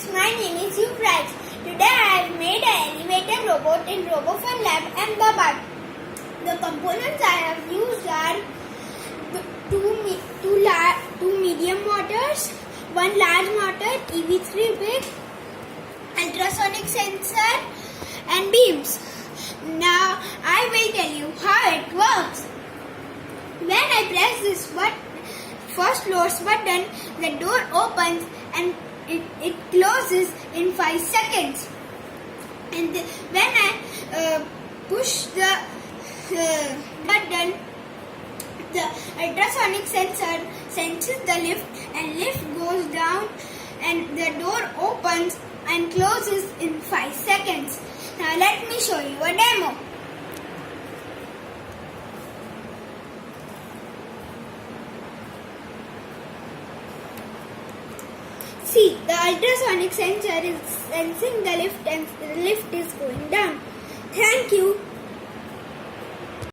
students, my name is Yuvraj. Today I have made an elevator robot in Robofun Lab Ahmedabad. The components I have used are two medium motors, one large motor, EV3 big, ultrasonic sensor and beams. Now I will tell you how it works. When I press this first floor's button, the door opens and it closes in 5 seconds. And when I push the button, the ultrasonic sensor senses the lift and lift goes down and the door opens and closes in 5 seconds. Now let me show you a demo. See, the ultrasonic sensor is sensing the lift and the lift is going down. Thank you.